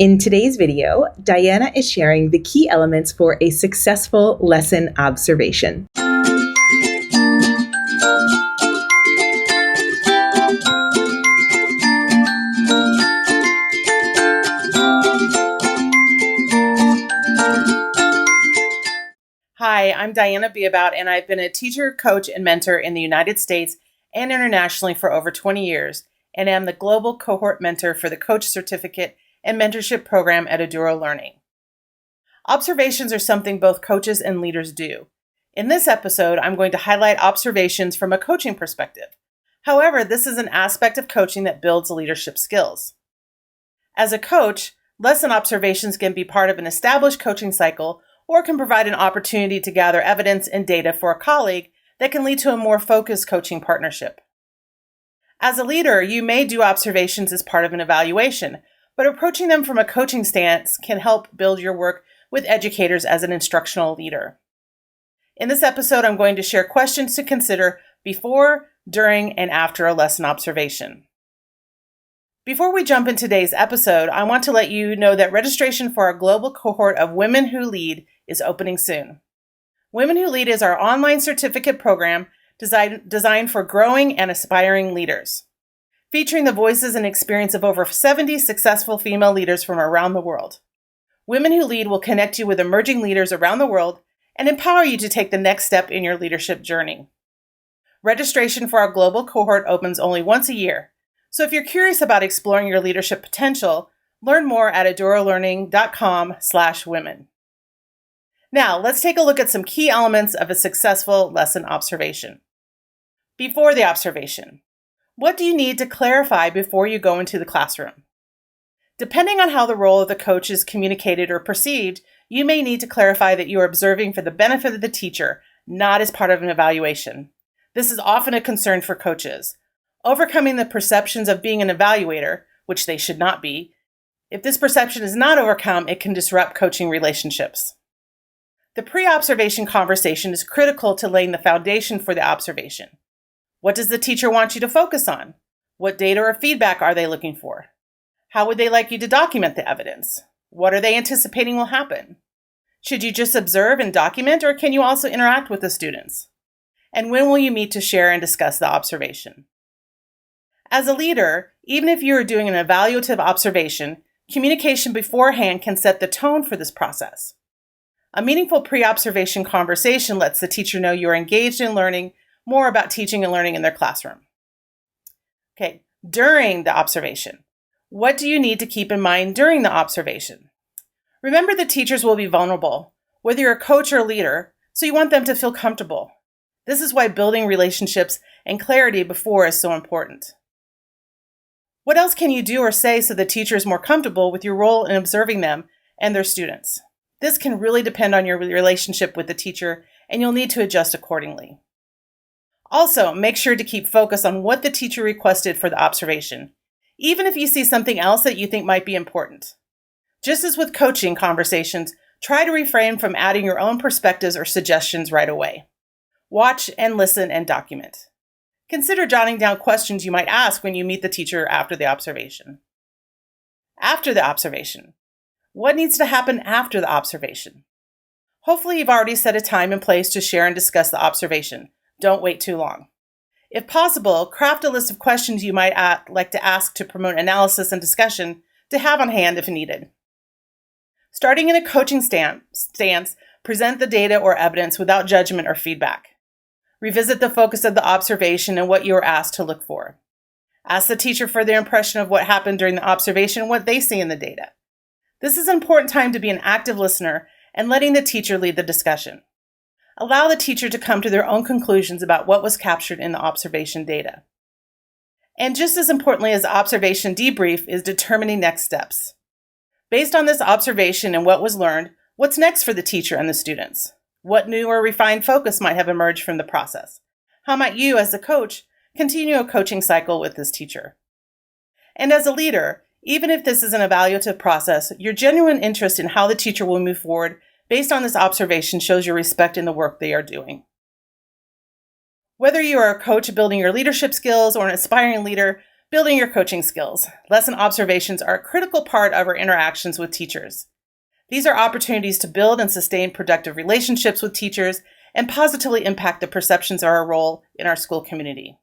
In today's video, Diana is sharing the key elements for a successful lesson observation. Hi, I'm Diana Beabout, and I've been a teacher, coach, and mentor in the United States and internationally for over 20 years, and am the global cohort mentor for the Coach Certificate and Mentorship program at Eduro Learning. Observations are something both coaches and leaders do. In this episode, I'm going to highlight observations from a coaching perspective. However, this is an aspect of coaching that builds leadership skills. As a coach, lesson observations can be part of an established coaching cycle or can provide an opportunity to gather evidence and data for a colleague that can lead to a more focused coaching partnership. As a leader, you may do observations as part of an evaluation, but approaching them from a coaching stance can help build your work with educators as an instructional leader. In this episode, I'm going to share questions to consider before, during, and after a lesson observation. Before we jump into today's episode, I want to let you know that registration for our global cohort of Women Who Lead is opening soon. Women Who Lead is our online certificate program designed for growing and aspiring leaders, featuring the voices and experience of over 70 successful female leaders from around the world. Women Who Lead will connect you with emerging leaders around the world and empower you to take the next step in your leadership journey. Registration for our global cohort opens only once a year, so if you're curious about exploring your leadership potential, learn more at edurolearning.com/women. Now, let's take a look at some key elements of a successful lesson observation. Before the observation, what do you need to clarify before you go into the classroom? Depending on how the role of the coach is communicated or perceived, you may need to clarify that you are observing for the benefit of the teacher, not as part of an evaluation. This is often a concern for coaches. Overcoming the perceptions of being an evaluator, which they should not be, if this perception is not overcome, it can disrupt coaching relationships. The pre-observation conversation is critical to laying the foundation for the observation. What does the teacher want you to focus on? What data or feedback are they looking for? How would they like you to document the evidence? What are they anticipating will happen? Should you just observe and document, or can you also interact with the students? And when will you meet to share and discuss the observation? As a leader, even if you are doing an evaluative observation, communication beforehand can set the tone for this process. A meaningful pre-observation conversation lets the teacher know you're engaged in learning more about teaching and learning in their classroom. Okay, during the observation, what do you need to keep in mind during the observation? Remember that teachers will be vulnerable, whether you're a coach or a leader, so you want them to feel comfortable. This is why building relationships and clarity before is so important. What else can you do or say so the teacher is more comfortable with your role in observing them and their students? This can really depend on your relationship with the teacher, and you'll need to adjust accordingly. Also, make sure to keep focus on what the teacher requested for the observation, even if you see something else that you think might be important. Just as with coaching conversations, try to refrain from adding your own perspectives or suggestions right away. Watch and listen and document. Consider jotting down questions you might ask when you meet the teacher after the observation. After the observation. What needs to happen after the observation? Hopefully you've already set a time and place to share and discuss the observation. Don't wait too long. If possible, craft a list of questions you might like to ask to promote analysis and discussion to have on hand if needed. Starting in a coaching stance, present the data or evidence without judgment or feedback. Revisit the focus of the observation and what you were asked to look for. Ask the teacher for their impression of what happened during the observation and what they see in the data. This is an important time to be an active listener and letting the teacher lead the discussion. Allow the teacher to come to their own conclusions about what was captured in the observation data. And just as importantly as the observation debrief is determining next steps. Based on this observation and what was learned, what's next for the teacher and the students? What new or refined focus might have emerged from the process? How might you, as a coach, continue a coaching cycle with this teacher? And as a leader, even if this is an evaluative process, your genuine interest in how the teacher will move forward based on this observation shows your respect in the work they are doing. Whether you are a coach building your leadership skills or an aspiring leader Building your coaching skills. Lesson observations are a critical part of our interactions with teachers. These are opportunities to build and sustain productive relationships with teachers and positively impact the perceptions of our role in our school community.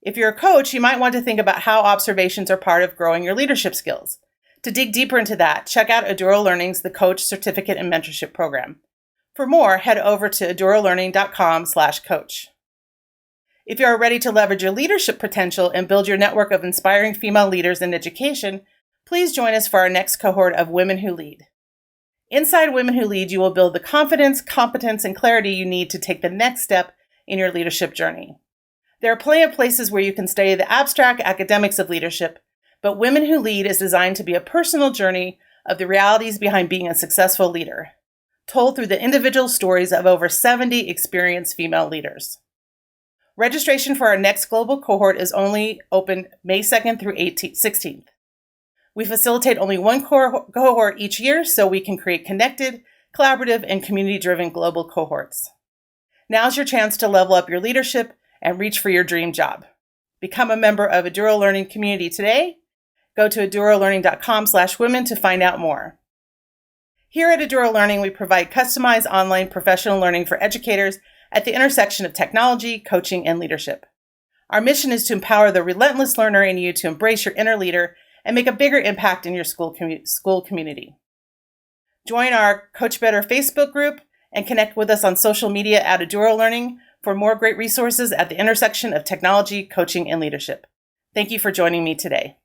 If you're a coach, you might want to think about how observations are part of growing your leadership skills. To dig deeper into that, check out Eduro Learning's The Coach Certificate and Mentorship Program. For more, head over to edurolearning.com/coach. If you are ready to leverage your leadership potential and build your network of inspiring female leaders in education, please join us for our next cohort of Women Who Lead. Inside Women Who Lead, you will build the confidence, competence, and clarity you need to take the next step in your leadership journey. There are plenty of places where you can study the abstract academics of leadership, but Women Who Lead is designed to be a personal journey of the realities behind being a successful leader, told through the individual stories of over 70 experienced female leaders. Registration for our next global cohort is only open May 2nd through 16th. We facilitate only one cohort each year so we can create connected, collaborative, and community-driven global cohorts. Now's your chance to level up your leadership and reach for your dream job. Become a member of Eduro Learning community today. Go to edurolearning.com/women to find out more. Here at Eduro Learning, we provide customized online professional learning for educators at the intersection of technology, coaching, and leadership. Our mission is to empower the relentless learner in you to embrace your inner leader and make a bigger impact in your school community. Join our Coach Better Facebook group and connect with us on social media at Eduro Learning for more great resources at the intersection of technology, coaching, and leadership. Thank you for joining me today.